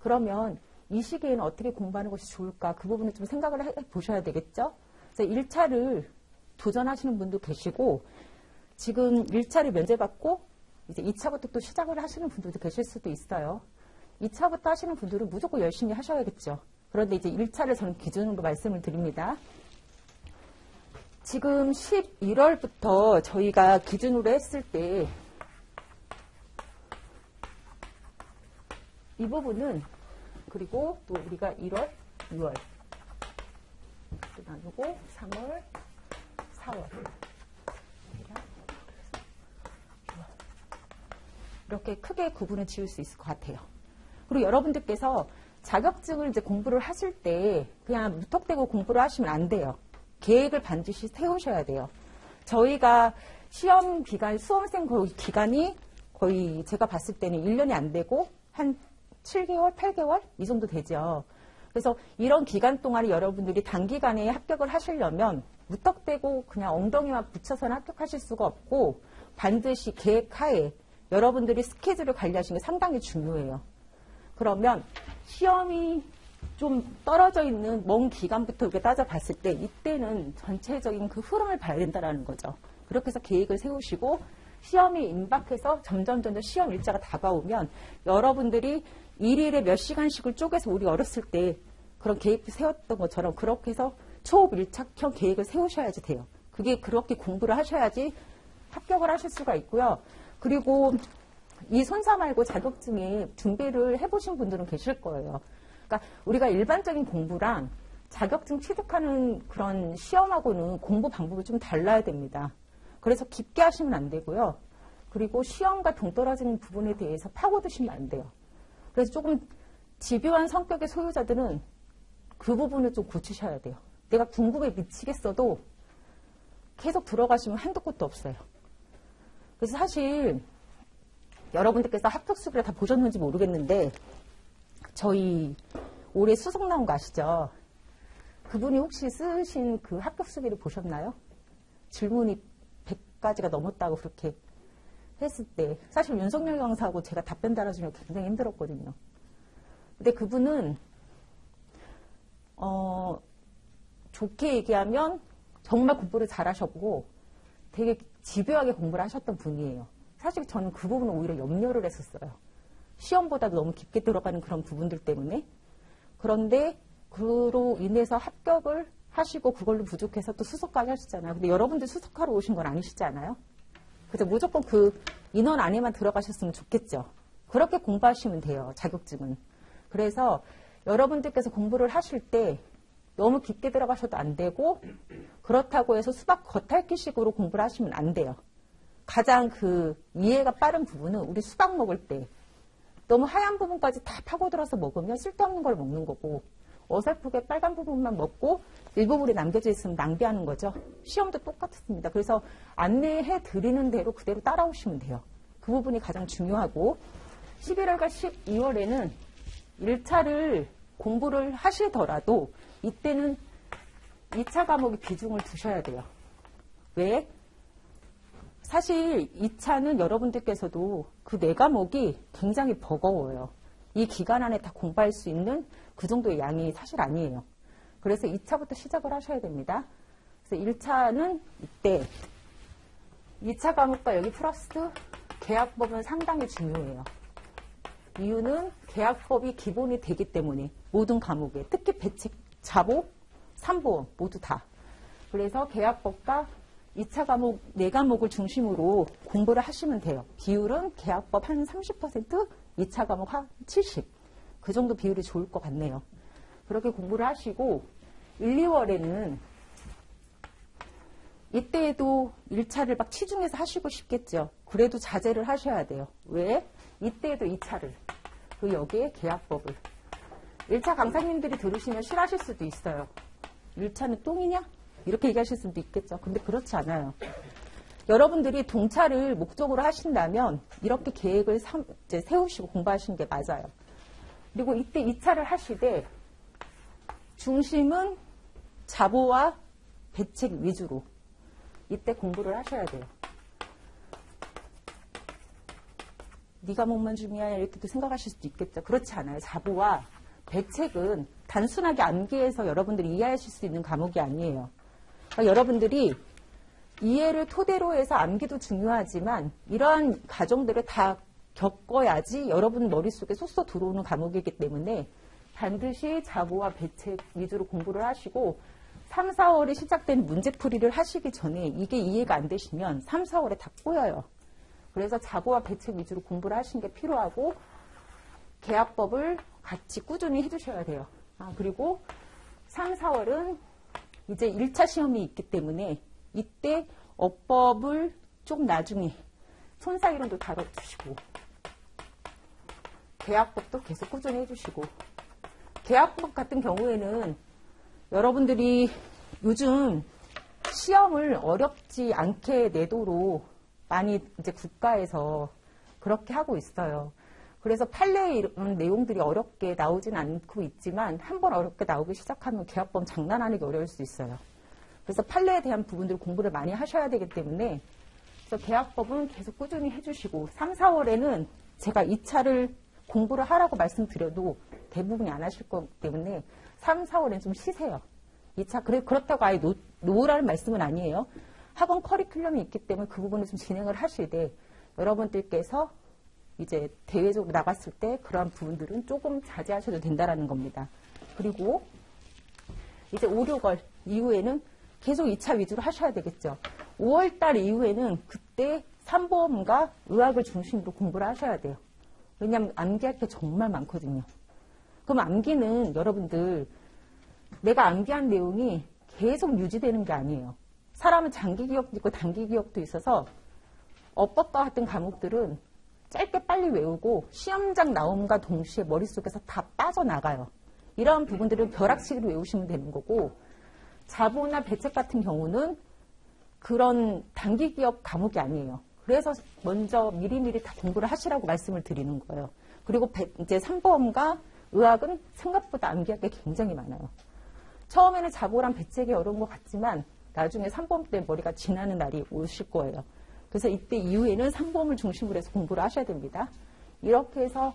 그러면 이 시기에는 어떻게 공부하는 것이 좋을까? 그 부분을 좀 생각을 해보셔야 되겠죠? 그래서 1차를 도전하시는 분도 계시고 지금 1차를 면제받고 이제 2차부터 또 시작을 하시는 분들도 계실 수도 있어요. 2차부터 하시는 분들은 무조건 열심히 하셔야겠죠. 그런데 이제 1차를 저는 기준으로 말씀을 드립니다. 지금 11월부터 저희가 기준으로 했을 때 이 부분은 그리고 또 우리가 1월, 2월 또 나누고 3월, 4월 이렇게 크게 구분을 지을 수 있을 것 같아요. 그리고 여러분들께서 자격증을 이제 공부를 하실 때 그냥 무턱대고 공부를 하시면 안 돼요. 계획을 반드시 세우셔야 돼요. 저희가 시험 기간, 수험생 기간이 거의 제가 봤을 때는 1년이 안 되고 한 7개월, 8개월 이 정도 되죠. 그래서 이런 기간 동안에 여러분들이 단기간에 합격을 하시려면 무턱대고 그냥 엉덩이만 붙여서는 합격하실 수가 없고 반드시 계획하에 여러분들이 스케줄을 관리하시는 게 상당히 중요해요. 그러면 시험이 좀 떨어져 있는 먼 기간부터 이렇게 따져봤을 때 이때는 전체적인 그 흐름을 봐야 된다는 거죠. 그렇게 해서 계획을 세우시고 시험이 임박해서 점점 시험 일자가 다가오면 여러분들이 일일에 몇 시간씩을 쪼개서 우리 어렸을 때 그런 계획도 세웠던 것처럼 그렇게 해서 초밀착형 계획을 세우셔야지 돼요. 그게 그렇게 공부를 하셔야지 합격을 하실 수가 있고요. 그리고 이 손사 말고 자격증에 준비를 해보신 분들은 계실 거예요. 그러니까 우리가 일반적인 공부랑 자격증 취득하는 그런 시험하고는 공부 방법이 좀 달라야 됩니다. 그래서 깊게 하시면 안 되고요. 그리고 시험과 동떨어지는 부분에 대해서 파고드시면 안 돼요. 그래서 조금 집요한 성격의 소유자들은 그 부분을 좀 고치셔야 돼요. 내가 궁금해 미치겠어도 계속 들어가시면 한도 끝도 없어요. 그래서 사실 여러분들께서 합격 수기를 다 보셨는지 모르겠는데 저희 올해 수석 나온 거 아시죠? 그분이 혹시 쓰신 그 합격 수기를 보셨나요? 질문이 100가지가 넘었다고 그렇게 했을 때 사실 윤석열 강사하고 제가 답변 달아주는 게 굉장히 힘들었거든요. 근데 그분은 좋게 얘기하면 정말 공부를 잘하셨고 되게 집요하게 공부를 하셨던 분이에요. 사실 저는 그 부분은 오히려 염려를 했었어요. 시험보다도 너무 깊게 들어가는 그런 부분들 때문에. 그런데 그로 인해서 합격을 하시고 그걸로 부족해서 또 수석까지 하시잖아요. 근데 여러분들 수석하러 오신 건 아니시지 않아요? 그래서 무조건 그 인원 안에만 들어가셨으면 좋겠죠. 그렇게 공부하시면 돼요. 자격증은. 그래서 여러분들께서 공부를 하실 때 너무 깊게 들어가셔도 안 되고 그렇다고 해서 수박 겉핥기식으로 공부를 하시면 안 돼요. 가장 그 이해가 빠른 부분은 우리 수박 먹을 때 너무 하얀 부분까지 다 파고들어서 먹으면 쓸데없는 걸 먹는 거고 어설프게 빨간 부분만 먹고 일부분이 남겨져 있으면 낭비하는 거죠. 시험도 똑같습니다. 그래서 안내해 드리는 대로 그대로 따라오시면 돼요. 그 부분이 가장 중요하고 11월과 12월에는 1차를 공부를 하시더라도 이때는 2차 과목에 비중을 두셔야 돼요. 왜? 사실 2차는 여러분들께서도 그 4과목이 굉장히 버거워요. 이 기간 안에 다 공부할 수 있는 그 정도의 양이 사실 아니에요. 그래서 2차부터 시작을 하셔야 됩니다. 그래서 1차는 이때 2차 과목과 여기 플러스 계약법은 상당히 중요해요. 이유는 계약법이 기본이 되기 때문에 모든 과목에 특히 배책, 자보, 삼보험 모두 다. 그래서 계약법과 2차 과목 4과목을 중심으로 공부를 하시면 돼요. 비율은 계약법 한 30%, 2차 과목 한 70%. 그 정도 비율이 좋을 것 같네요. 그렇게 공부를 하시고 1, 2월에는 이때에도 1차를 막 치중해서 하시고 싶겠죠. 그래도 자제를 하셔야 돼요. 왜? 이때에도 2차를. 그 여기에 계약법을. 1차 강사님들이 들으시면 싫어하실 수도 있어요. 1차는 똥이냐? 이렇게 얘기하실 수도 있겠죠. 근데 그렇지 않아요. 여러분들이 동차를 목적으로 하신다면 이렇게 계획을 이제 세우시고 공부하시는 게 맞아요. 그리고 이때 2차를 하시되 중심은 자보와 배책 위주로 이때 공부를 하셔야 돼요. 네가 목만 줌이야 이렇게 또 생각하실 수도 있겠죠. 그렇지 않아요. 자보와 배책은 단순하게 암기해서 여러분들이 이해하실 수 있는 과목이 아니에요. 그러니까 여러분들이 이해를 토대로 해서 암기도 중요하지만 이러한 과정들을 다 겪어야지 여러분 머릿속에 쏙쏙 들어오는 과목이기 때문에 반드시 자보와 배책 위주로 공부를 하시고 3, 4월에 시작된 문제풀이를 하시기 전에 이게 이해가 안 되시면 3, 4월에 다 꼬여요. 그래서 자보와 배책 위주로 공부를 하시는 게 필요하고 계약법을 같이 꾸준히 해주셔야 돼요. 그리고 3, 4월은 이제 1차 시험이 있기 때문에 이때 어법을 좀 나중에 손사이론도 다뤄주시고 계약법도 계속 꾸준히 해주시고 계약법 같은 경우에는 여러분들이 요즘 시험을 어렵지 않게 내도록 많이 이제 국가에서 그렇게 하고 있어요. 그래서 판례에 이런 내용들이 어렵게 나오진 않고 있지만 한번 어렵게 나오기 시작하면 계약법 장난 아니게 어려울 수 있어요. 그래서 판례에 대한 부분들 공부를 많이 하셔야 되기 때문에 그래서 계약법은 계속 꾸준히 해주시고 3, 4월에는 제가 2차를 공부를 하라고 말씀드려도 대부분이 안 하실 거기 때문에 3, 4월엔 좀 쉬세요. 2차 그렇다고 아예 놓으라는 말씀은 아니에요. 학원 커리큘럼이 있기 때문에 그 부분을 좀 진행을 하시되 여러분들께서 이제 대외적으로 나갔을 때 그러한 부분들은 조금 자제하셔도 된다라는 겁니다. 그리고 이제 5, 6월 이후에는 계속 2차 위주로 하셔야 되겠죠. 5월달 이후에는 그때 산보험과 의학을 중심으로 공부를 하셔야 돼요. 왜냐하면 암기할 게 정말 많거든요. 그럼 암기는 여러분들 내가 암기한 내용이 계속 유지되는 게 아니에요. 사람은 장기 기억도 있고 단기 기억도 있어서 어법과 같은 과목들은 짧게 빨리 외우고 시험장 나옴과 동시에 머릿속에서 다 빠져나가요. 이러한 부분들은 벼락치기로 외우시면 되는 거고 자보나 배책 같은 경우는 그런 단기 기억 과목이 아니에요. 그래서 먼저 미리미리 다 공부를 하시라고 말씀을 드리는 거예요. 그리고 이제 산보험과 의학은 생각보다 암기할 게 굉장히 많아요. 처음에는 자보랑 배책이 어려운 것 같지만 나중에 산보험 때 머리가 지나는 날이 오실 거예요. 그래서 이때 이후에는 산보험을 중심으로 해서 공부를 하셔야 됩니다. 이렇게 해서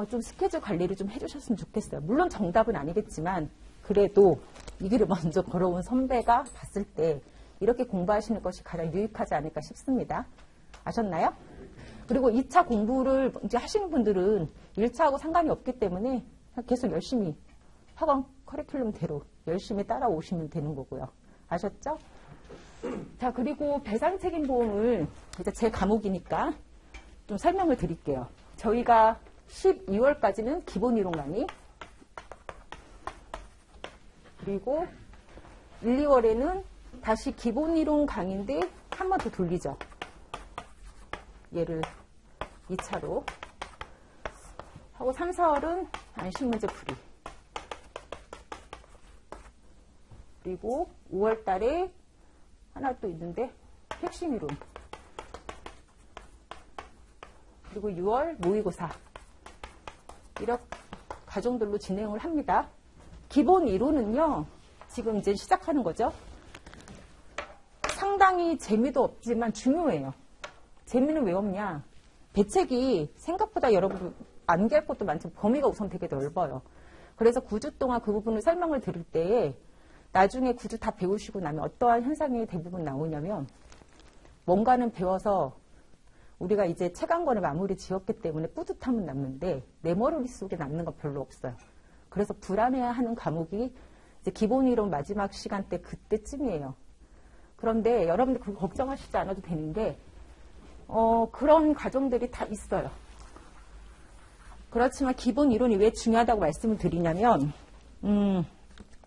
좀 스케줄 관리를 좀 해주셨으면 좋겠어요. 물론 정답은 아니겠지만 그래도 이 길을 먼저 걸어온 선배가 봤을 때 이렇게 공부하시는 것이 가장 유익하지 않을까 싶습니다. 아셨나요? 그리고 2차 공부를 이제 하시는 분들은 1차하고 상관이 없기 때문에 계속 열심히 학원 커리큘럼대로 열심히 따라오시면 되는 거고요. 아셨죠? 자, 그리고 배상책임보험을 이제 제 과목이니까 좀 설명을 드릴게요. 저희가 12월까지는 기본이론 강의, 그리고 1, 2월에는 다시 기본이론 강의인데 한 번 더 돌리죠. 얘를 2차로 하고 3, 4월은 안심문제 풀이, 그리고 5월 달에 하나 또 있는데 핵심 이론, 그리고 6월 모의고사 이렇게 과정들로 진행을 합니다. 기본 이론은요 지금 이제 시작하는 거죠. 상당히 재미도 없지만 중요해요. 재미는 왜 없냐? 배책이 생각보다 여러분 암기할 것도 많지만 범위가 우선 되게 넓어요. 그래서 9주 동안 그 부분을 설명을 드릴 때에 나중에 9주 다 배우시고 나면 어떠한 현상이 대부분 나오냐면 뭔가는 배워서 우리가 이제 책 한 권을 마무리 지었기 때문에 뿌듯함은 남는데 내 머릿속에 남는 건 별로 없어요. 그래서 불안해하는 과목이 이제 기본이론 마지막 시간 때 그때쯤이에요. 그런데 여러분들 그거 걱정하시지 않아도 되는데 그런 과정들이 다 있어요. 그렇지만 기본 이론이 왜 중요하다고 말씀을 드리냐면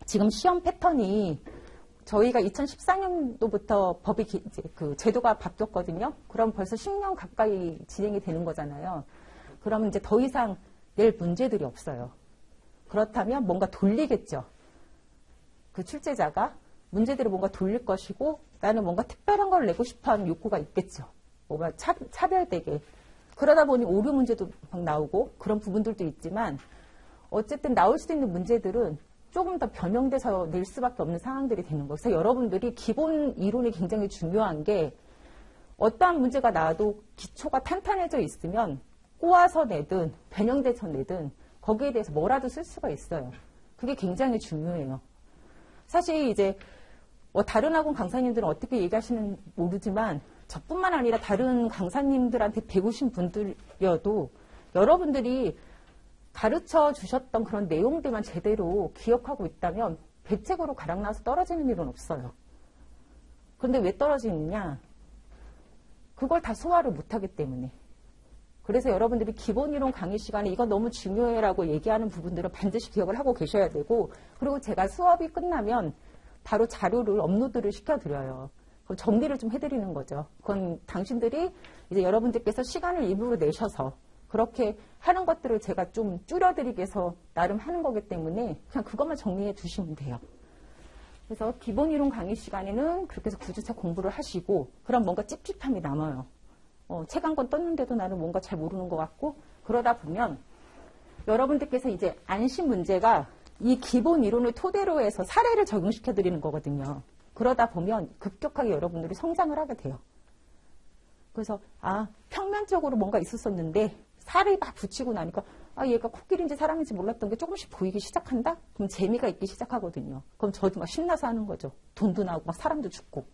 지금 시험 패턴이 저희가 2014년도부터 법이 이제 그 제도가 바뀌었거든요. 그럼 벌써 10년 가까이 진행이 되는 거잖아요. 그러면 이제 더 이상 낼 문제들이 없어요. 그렇다면 뭔가 돌리겠죠. 그 출제자가 문제들을 뭔가 돌릴 것이고 나는 뭔가 특별한 걸 내고 싶어하는 욕구가 있겠죠. 뭔가 차별되게. 그러다 보니 오류 문제도 막 나오고 그런 부분들도 있지만 어쨌든 나올 수 있는 문제들은 조금 더 변형돼서 낼 수밖에 없는 상황들이 되는 거예요. 그래서 여러분들이 기본 이론이 굉장히 중요한 게 어떠한 문제가 나와도 기초가 탄탄해져 있으면 꼬아서 내든 변형돼서 내든 거기에 대해서 뭐라도 쓸 수가 있어요. 그게 굉장히 중요해요. 사실 이제 다른 학원 강사님들은 어떻게 얘기하시는 모르지만 저뿐만 아니라 다른 강사님들한테 배우신 분들이어도 여러분들이 가르쳐 주셨던 그런 내용들만 제대로 기억하고 있다면 배책으로 가락나서 떨어지는 일은 없어요. 그런데 왜 떨어지느냐? 그걸 다 소화를 못하기 때문에. 그래서 여러분들이 기본이론 강의 시간에 이거 너무 중요해라고 얘기하는 부분들은 반드시 기억을 하고 계셔야 되고, 그리고 제가 수업이 끝나면 바로 자료를 업로드를 시켜드려요. 그럼 정리를 좀 해드리는 거죠. 그건 당신들이 이제 여러분들께서 시간을 일부러 내셔서 그렇게 하는 것들을 제가 좀 줄여드리기 위해서 나름 하는 거기 때문에 그냥 그것만 정리해 주시면 돼요. 그래서 기본이론 강의 시간에는 그렇게 해서 9주차 공부를 하시고, 그럼 뭔가 찝찝함이 남아요. 책 한 권 떴는데도 나는 뭔가 잘 모르는 것 같고, 그러다 보면 여러분들께서 이제 안심 문제가 이 기본 이론을 토대로 해서 사례를 적용시켜 드리는 거거든요. 그러다 보면 급격하게 여러분들이 성장을 하게 돼요. 그래서 평면적으로 뭔가 있었었는데 살을 막 붙이고 나니까 얘가 코끼리인지 사람인지 몰랐던 게 조금씩 보이기 시작한다? 그럼 재미가 있기 시작하거든요. 그럼 저도 막 신나서 하는 거죠. 돈도 나오고 막 사람도 죽고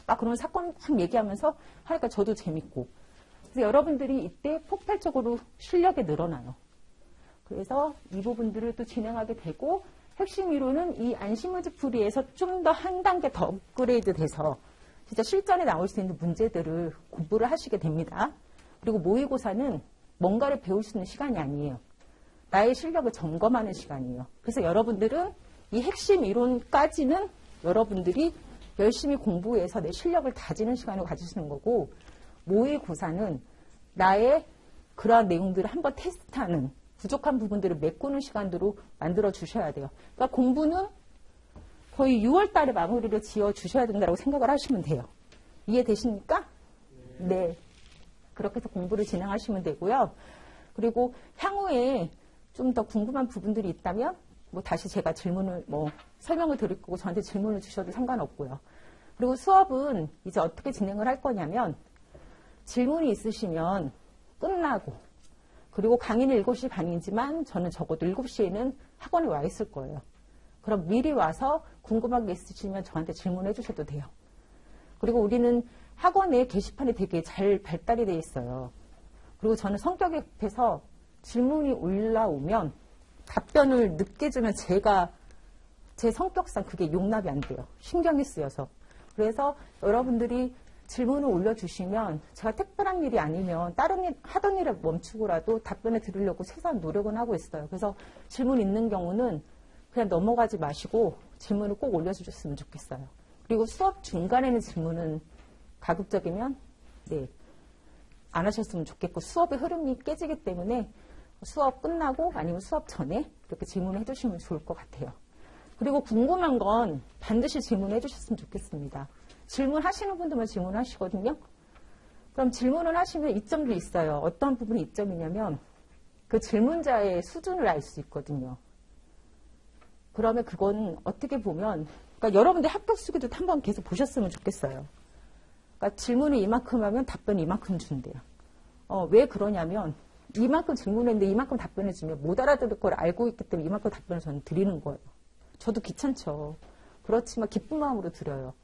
막 그런 사건 막 얘기하면서 하니까 저도 재밌고. 그래서 여러분들이 이때 폭발적으로 실력이 늘어나요. 그래서 이 부분들을 또 진행하게 되고, 핵심 이론은 이 안심문제풀이에서 좀 더 한 단계 더 업그레이드 돼서 진짜 실전에 나올 수 있는 문제들을 공부를 하시게 됩니다. 그리고 모의고사는 뭔가를 배울 수 있는 시간이 아니에요. 나의 실력을 점검하는 시간이에요. 그래서 여러분들은 이 핵심 이론까지는 여러분들이 열심히 공부해서 내 실력을 다지는 시간을 가지시는 거고, 모의고사는 나의 그러한 내용들을 한번 테스트하는, 부족한 부분들을 메꾸는 시간으로 만들어 주셔야 돼요. 그러니까 공부는 거의 6월 달에 마무리를 지어 주셔야 된다고 생각을 하시면 돼요. 이해되십니까? 네. 그렇게 해서 공부를 진행하시면 되고요. 그리고 향후에 좀 더 궁금한 부분들이 있다면 다시 제가 질문을 설명을 드릴 거고 저한테 질문을 주셔도 상관없고요. 그리고 수업은 이제 어떻게 진행을 할 거냐면, 질문이 있으시면 끝나고, 그리고 강의는 7시 반이지만 저는 적어도 7시에는 학원에 와 있을 거예요. 그럼 미리 와서 궁금한 게 있으시면 저한테 질문해 주셔도 돼요. 그리고 우리는 학원에 게시판이 되게 잘 발달이 돼 있어요. 그리고 저는 성격이 급해서 질문이 올라오면 답변을 늦게 주면 제 성격상 그게 용납이 안 돼요. 신경이 쓰여서. 그래서 여러분들이 질문을 올려주시면 제가 특별한 일이 아니면 다른 일, 하던 일을 멈추고라도 답변을 드리려고 최소한 노력은 하고 있어요. 그래서 질문 있는 경우는 그냥 넘어가지 마시고 질문을 꼭 올려주셨으면 좋겠어요. 그리고 수업 중간에는 질문은 가급적이면 안 하셨으면 좋겠고, 수업의 흐름이 깨지기 때문에 수업 끝나고 아니면 수업 전에 이렇게 질문을 해주시면 좋을 것 같아요. 그리고 궁금한 건 반드시 질문해 주셨으면 좋겠습니다. 질문하시는 분들만 질문하시거든요. 그럼 질문을 하시면 이점도 있어요. 어떤 부분이 이점이냐면 그 질문자의 수준을 알 수 있거든요. 그러면 그건 어떻게 보면, 그러니까 여러분들 합격 수기도 한번 계속 보셨으면 좋겠어요. 그러니까 질문을 이만큼 하면 답변이 이만큼 준대요. 왜 그러냐면 이만큼 질문했는데 이만큼 답변해주면 못 알아들을 걸 알고 있기 때문에 이만큼 답변을 저는 드리는 거예요. 저도 귀찮죠. 그렇지만 기쁜 마음으로 드려요.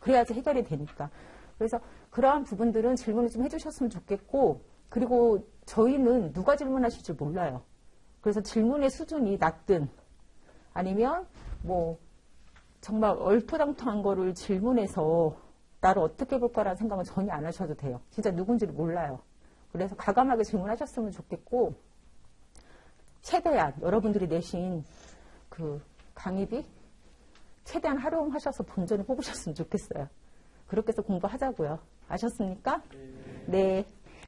그래야지 해결이 되니까. 그래서 그러한 부분들은 질문을 좀 해주셨으면 좋겠고, 그리고 저희는 누가 질문하실 줄 몰라요. 그래서 질문의 수준이 낮든 아니면 정말 얼토당토한 거를 질문해서 나를 어떻게 볼까라는 생각은 전혀 안 하셔도 돼요. 진짜 누군지를 몰라요. 그래서 과감하게 질문하셨으면 좋겠고, 최대한 여러분들이 내신 그 강의비 최대한 활용하셔서 본전을 뽑으셨으면 좋겠어요. 그렇게 해서 공부하자고요. 아셨습니까? 네.